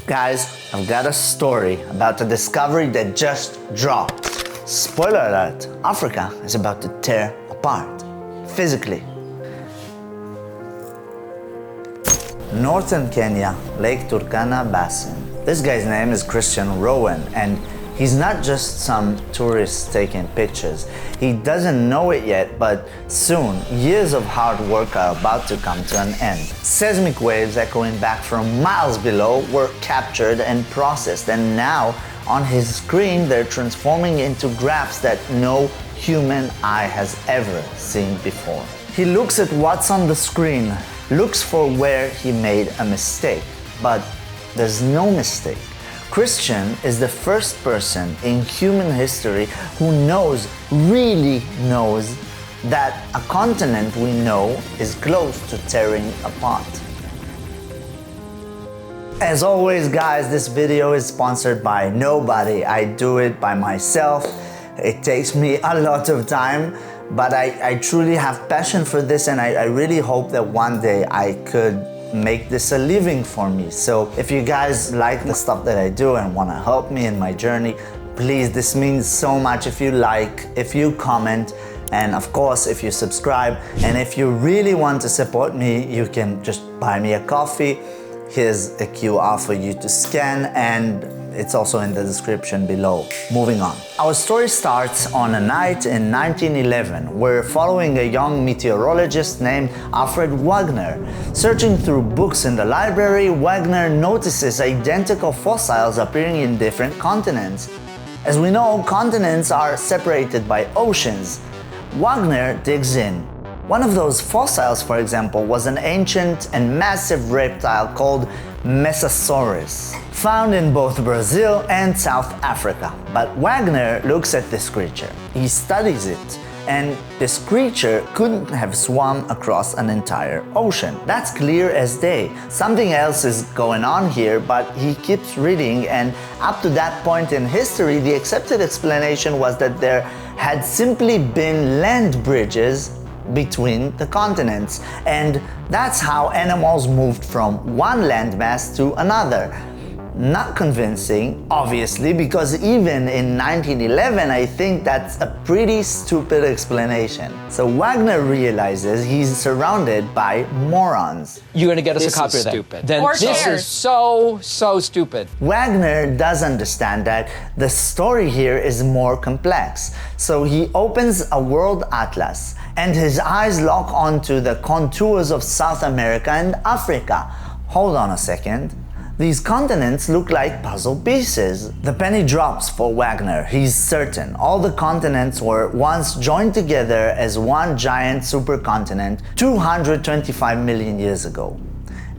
Guys, I've got a story about a discovery that just dropped. Spoiler alert, Africa is about to tear apart, physically. Northern Kenya, Lake Turkana Basin. This guy's name is Christian Rowan, and he's not just some tourist taking pictures. He doesn't know it yet, but soon, years of hard work are about to come to an end. Seismic waves echoing back from miles below were captured and processed, and now, on his screen, they're transforming into graphs that no human eye has ever seen before. He looks at what's on the screen, looks for where he made a mistake, but there's no mistake. Christian is the first person in human history who really knows, that a continent we know is close to tearing apart. As always, guys, this video is sponsored by nobody. I do it by myself. It takes me a lot of time, but I truly have passion for this, and I really hope that one day I could make this a living for me. So if you guys like the stuff that I do and want to help me in my journey, please, this means so much if you like, if you comment, and of course if you subscribe. And if you really want to support me, you can just buy me a coffee. Here's a QR for you to scan, and it's also in the description below. Moving on. Our story starts on a night in 1911. We're following a young meteorologist named Alfred Wagner. Searching through books in the library, Wagner notices identical fossils appearing in different continents. As we know, continents are separated by oceans. Wagner digs in. One of those fossils, for example, was an ancient and massive reptile called Mesosaurus, found in both Brazil and South Africa. But Wagner looks at this creature. He studies it, and this creature couldn't have swum across an entire ocean. That's clear as day. Something else is going on here, but he keeps reading, and up to that point in history, the accepted explanation was that there had simply been land bridges between the continents, and that's how animals moved from one landmass to another. Not convincing, obviously, because even in 1911, I think that's a pretty stupid explanation. So Wagner realizes he's surrounded by morons. You're gonna get us This a copy is of that. stupid. Then Or this cares. is so stupid. Wagner does understand that the story here is more complex. So he opens a world atlas, and his eyes lock onto the contours of South America and Africa. Hold on a second. These continents look like puzzle pieces. The penny drops for Wagner. He's certain all the continents were once joined together as one giant supercontinent 225 million years ago.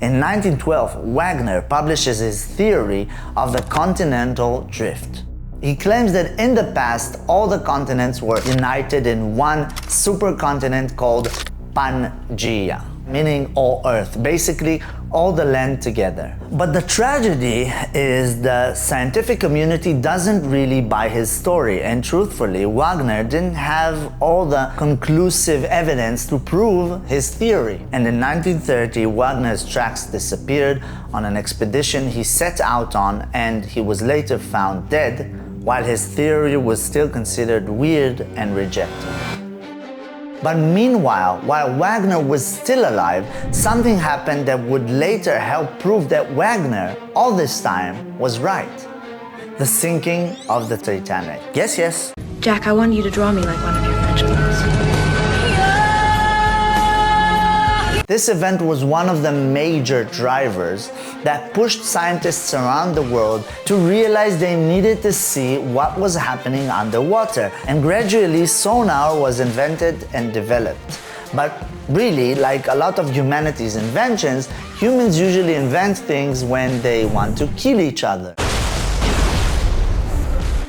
In 1912, Wagner publishes his theory of the continental drift. He claims that in the past, all the continents were united in one supercontinent called Pangaea, meaning all Earth, basically all the land together. But the tragedy is the scientific community doesn't really buy his story, and truthfully, Wagner didn't have all the conclusive evidence to prove his theory. And in 1930, Wagner's tracks disappeared on an expedition he set out on, and he was later found dead, while his theory was still considered weird and rejected. But meanwhile, while Wagner was still alive, something happened that would later help prove that Wagner, all this time, was right. The sinking of the Titanic. Yes. Jack, I want you to draw me like one of your French girls. This event was one of the major drivers that pushed scientists around the world to realize they needed to see what was happening underwater, and gradually sonar was invented and developed. But really, like a lot of humanity's inventions, humans usually invent things when they want to kill each other.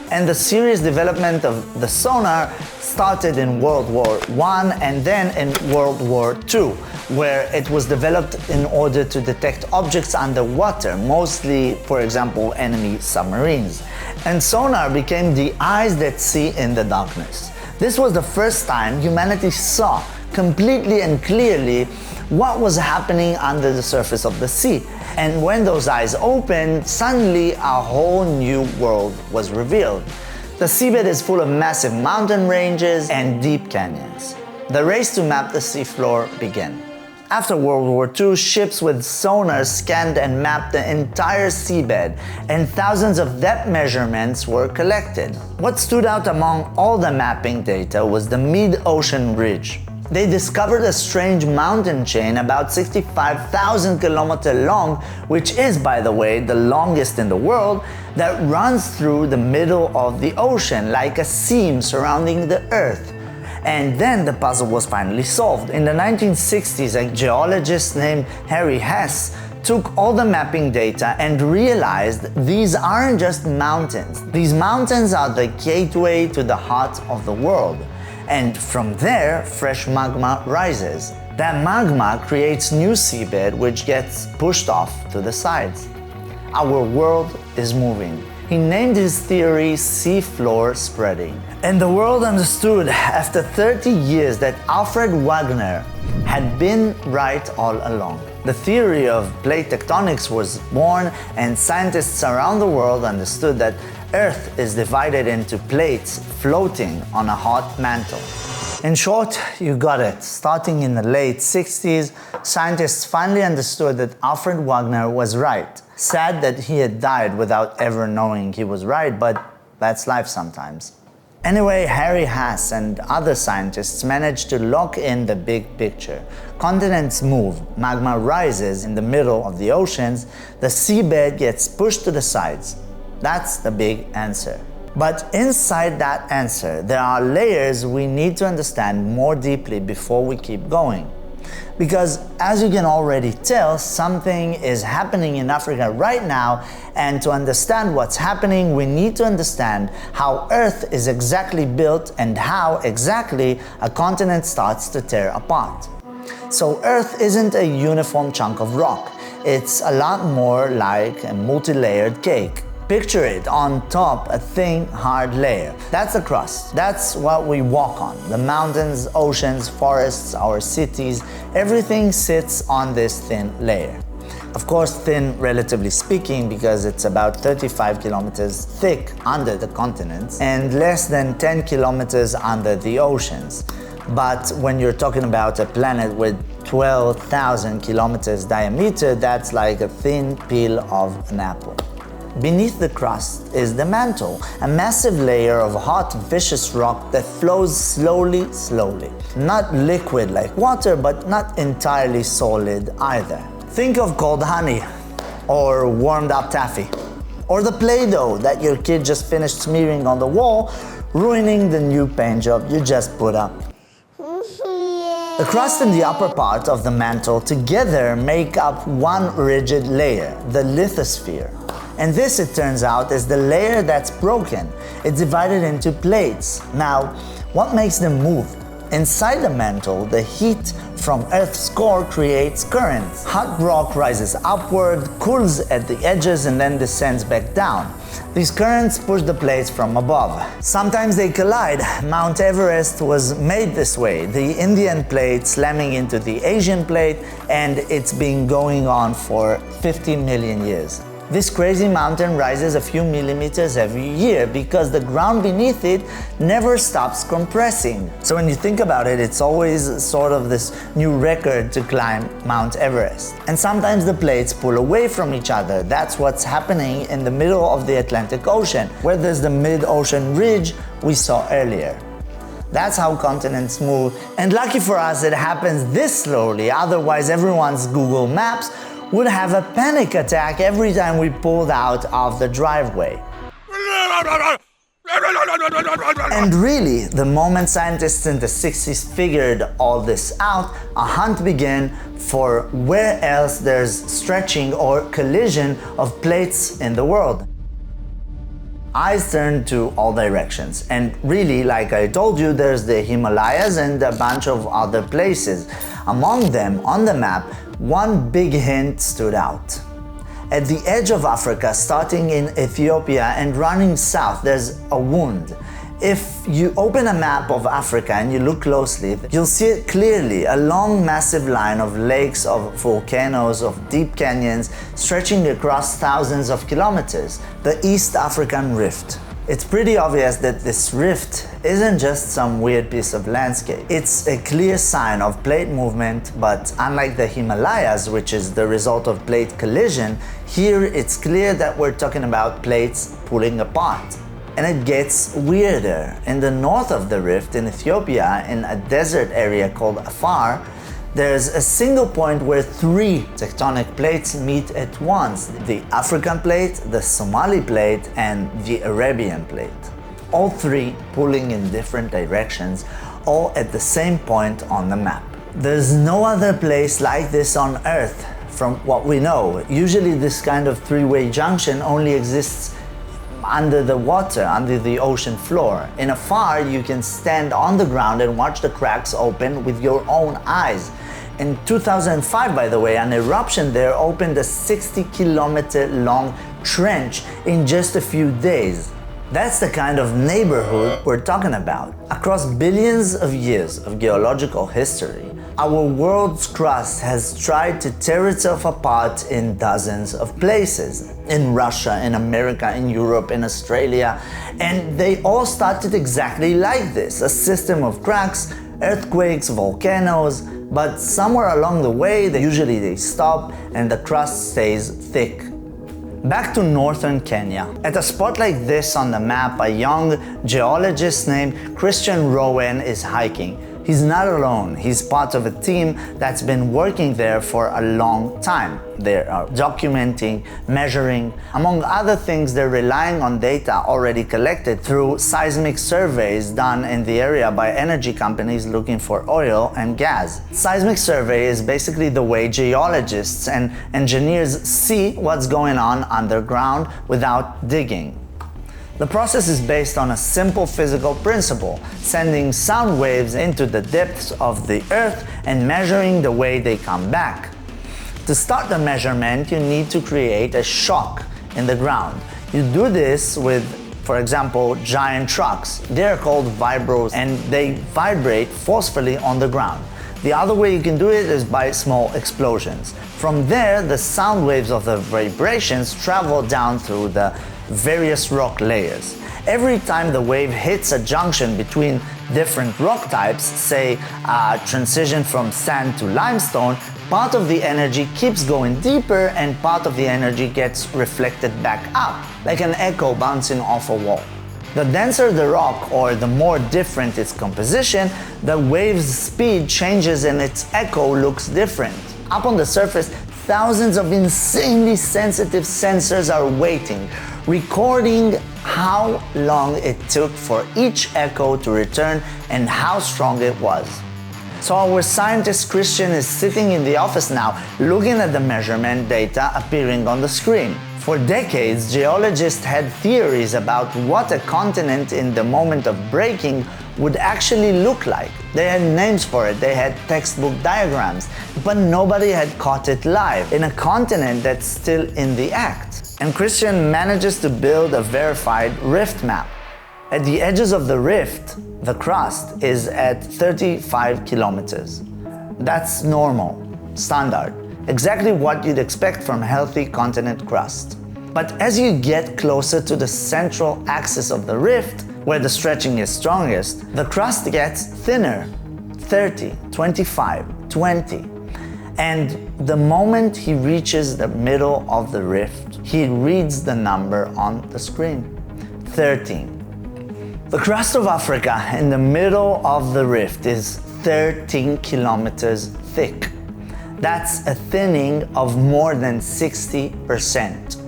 And the serious development of the sonar started in World War I and then in World War II, where it was developed in order to detect objects underwater, mostly, for example, enemy submarines. And sonar became the eyes that see in the darkness. This was the first time humanity saw completely and clearly what was happening under the surface of the sea. And when those eyes opened, suddenly a whole new world was revealed. The seabed is full of massive mountain ranges and deep canyons. The race to map the seafloor began. After World War II, ships with sonars scanned and mapped the entire seabed, and thousands of depth measurements were collected. What stood out among all the mapping data was the mid-ocean ridge. They discovered a strange mountain chain about 65,000 kilometers long, which is, by the way, the longest in the world, that runs through the middle of the ocean like a seam surrounding the Earth. And then the puzzle was finally solved. In the 1960s, a geologist named Harry Hess took all the mapping data and realized these aren't just mountains. These mountains are the gateway to the heart of the world. And from there, fresh magma rises. That magma creates new seabed which gets pushed off to the sides. Our world is moving. He named his theory seafloor spreading. And the world understood after 30 years that Alfred Wagner had been right all along. The theory of plate tectonics was born, and scientists around the world understood that Earth is divided into plates floating on a hot mantle. In short, you got it. Starting in the late 60s, scientists finally understood that Alfred Wagner was right. Sad that he had died without ever knowing he was right, but that's life sometimes. Anyway, Harry Hess and other scientists managed to lock in the big picture. Continents move, magma rises in the middle of the oceans, the seabed gets pushed to the sides. That's the big answer. But inside that answer, there are layers we need to understand more deeply before we keep going. Because as you can already tell, something is happening in Africa right now, and to understand what's happening, we need to understand how Earth is exactly built and how exactly a continent starts to tear apart. So Earth isn't a uniform chunk of rock. It's a lot more like a multi-layered cake. Picture it, on top a thin, hard layer. That's the crust. That's what we walk on. The mountains, oceans, forests, our cities, everything sits on this thin layer. Of course, thin relatively speaking, because it's about 35 kilometers thick under the continents and less than 10 kilometers under the oceans. But when you're talking about a planet with 12,000 kilometers diameter, that's like a thin peel of an apple. Beneath the crust is the mantle, a massive layer of hot, viscous rock that flows slowly. Not liquid like water, but not entirely solid either. Think of cold honey, or warmed up taffy, or the Play-Doh that your kid just finished smearing on the wall, ruining the new paint job you just put up. The crust and the upper part of the mantle together make up one rigid layer, the lithosphere. And this, it turns out, is the layer that's broken. It's divided into plates. Now, what makes them move? Inside the mantle, the heat from Earth's core creates currents. Hot rock rises upward, cools at the edges, and then descends back down. These currents push the plates from above. Sometimes they collide. Mount Everest was made this way, the Indian plate slamming into the Asian plate, and it's been going on for 50 million years. This crazy mountain rises a few millimeters every year because the ground beneath it never stops compressing. So when you think about it, it's always sort of this new record to climb Mount Everest. And sometimes the plates pull away from each other. That's what's happening in the middle of the Atlantic Ocean, where there's the mid-ocean ridge we saw earlier. That's how continents move. And lucky for us, it happens this slowly. Otherwise, everyone's Google Maps would have a panic attack every time we pulled out of the driveway. And really, the moment scientists in the 60s figured all this out, a hunt began for where else there's stretching or collision of plates in the world. Eyes turned to all directions, and really, like I told you, there's the Himalayas and a bunch of other places. Among them, on the map, one big hint stood out. At the edge of Africa, starting in Ethiopia and running south, there's a wound. If you open a map of Africa and you look closely, you'll see it clearly, a long massive line of lakes, of volcanoes, of deep canyons stretching across thousands of kilometers, the East African Rift. It's pretty obvious that this rift isn't just some weird piece of landscape. It's a clear sign of plate movement, but unlike the Himalayas, which is the result of plate collision, here it's clear that we're talking about plates pulling apart. And it gets weirder. In the north of the rift, in Ethiopia, in a desert area called Afar, there's a single point where three tectonic plates meet at once: the African plate, the Somali plate, and the Arabian plate. All three pulling in different directions, all at the same point on the map. There's no other place like this on Earth, from what we know. Usually this kind of three-way junction only exists under the water, under the ocean floor. In Afar, you can stand on the ground and watch the cracks open with your own eyes. In 2005, by the way, an eruption there opened a 60-kilometer long trench in just a few days. That's the kind of neighborhood we're talking about. Across billions of years of geological history, our world's crust has tried to tear itself apart in dozens of places. In Russia, in America, in Europe, in Australia. And they all started exactly like this, a system of cracks, earthquakes, volcanoes, but somewhere along the way, usually they stop and the crust stays thick. Back to northern Kenya. At a spot like this on the map, a young geologist named Christian Rowan is hiking. He's not alone. He's part of a team that's been working there for a long time. They are documenting, measuring. Among other things, they're relying on data already collected through seismic surveys done in the area by energy companies looking for oil and gas. Seismic survey is basically the way geologists and engineers see what's going on underground without digging. The process is based on a simple physical principle, sending sound waves into the depths of the earth and measuring the way they come back. To start the measurement, you need to create a shock in the ground. You do this with, for example, giant trucks. They're called vibros and they vibrate forcefully on the ground. The other way you can do it is by small explosions. From there, the sound waves of the vibrations travel down through the various rock layers. Every time the wave hits a junction between different rock types, say a transition from sand to limestone, part of the energy keeps going deeper and part of the energy gets reflected back up, like an echo bouncing off a wall. The denser the rock or the more different its composition, the wave's speed changes and its echo looks different. Up on the surface, thousands of insanely sensitive sensors are waiting, recording how long it took for each echo to return and how strong it was. So our scientist Christian is sitting in the office now, looking at the measurement data appearing on the screen. For decades, geologists had theories about what a continent in the moment of breaking would actually look like. They had names for it, they had textbook diagrams, but nobody had caught it live in a continent that's still in the act. And Christian manages to build a verified rift map. At the edges of the rift, the crust is at 35 kilometers. That's normal, standard, exactly what you'd expect from healthy continent crust. But as you get closer to the central axis of the rift, where the stretching is strongest, the crust gets thinner, 30, 25, 20. And the moment he reaches the middle of the rift, he reads the number on the screen, 13. The crust of Africa in the middle of the rift is 13 kilometers thick. That's a thinning of more than 60%.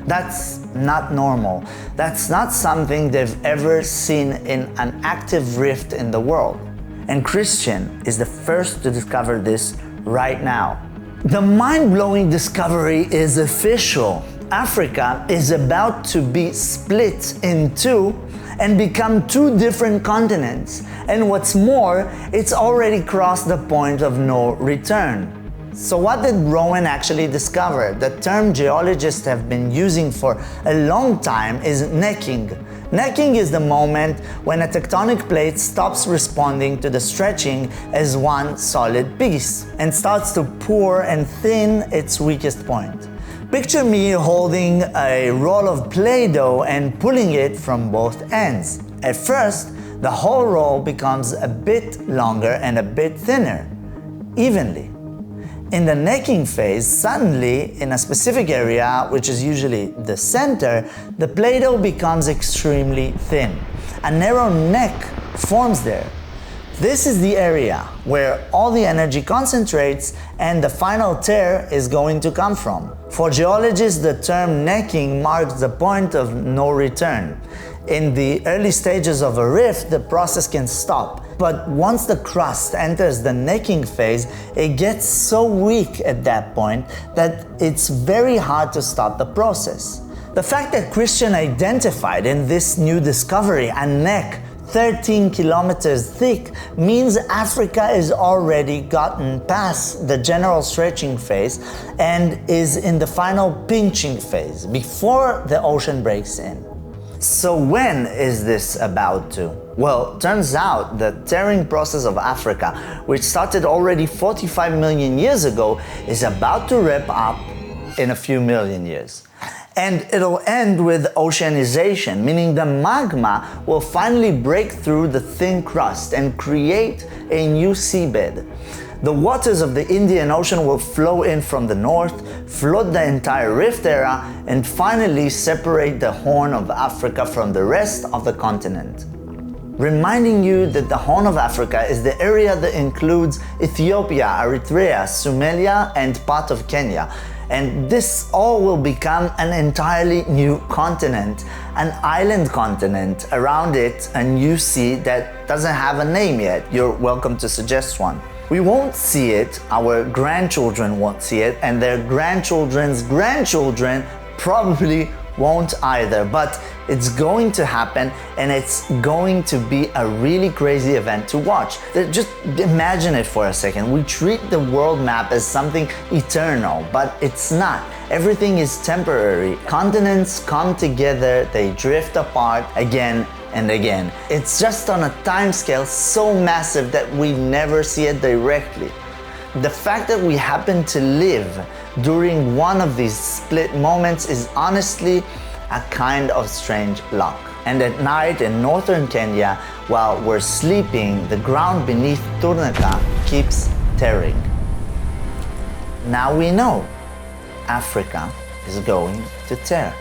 That's not normal. That's not something they've ever seen in an active rift in the world. And Christian is the first to discover this right now. The mind-blowing discovery is official. Africa is about to be split in two and become two different continents. And what's more, it's already crossed the point of no return. So what did Rowan actually discover? The term geologists have been using for a long time is necking. Necking is the moment when a tectonic plate stops responding to the stretching as one solid piece and starts to pour and thin its weakest point. Picture me holding a roll of Play-Doh and pulling it from both ends. At first, the whole roll becomes a bit longer and a bit thinner, evenly. In the necking phase, suddenly, in a specific area, which is usually the center, the Play-Doh becomes extremely thin. A narrow neck forms there. This is the area where all the energy concentrates and the final tear is going to come from. For geologists, the term necking marks the point of no return. In the early stages of a rift, the process can stop. But once the crust enters the necking phase, it gets so weak at that point that it's very hard to stop the process. The fact that Christian identified in this new discovery a neck 13 kilometers thick means Africa is already gotten past the general stretching phase and is in the final pinching phase before the ocean breaks in. So when is this about to? Well, turns out the tearing process of Africa, which started already 45 million years ago, is about to wrap up in a few million years. And it'll end with oceanization, meaning the magma will finally break through the thin crust and create a new seabed. The waters of the Indian Ocean will flow in from the north, flood the entire rift area, and finally separate the Horn of Africa from the rest of the continent. Reminding you that the Horn of Africa is the area that includes Ethiopia, Eritrea, Somalia, and part of Kenya. And this all will become an entirely new continent, an island continent. Around it, a new sea that doesn't have a name yet. You're welcome to suggest one. We won't see it, our grandchildren won't see it, and their grandchildren's grandchildren probably won't either, but it's going to happen and it's going to be a really crazy event to watch. Just imagine it for a second. We treat the world map as something eternal, but it's not. Everything is temporary. Continents come together, they drift apart again and again. It's just on a time scale so massive that we never see it directly. The fact that we happen to live during one of these split moments is honestly a kind of strange luck. And at night in northern Kenya, while we're sleeping, the ground beneath Turneka keeps tearing. Now we know Africa is going to tear.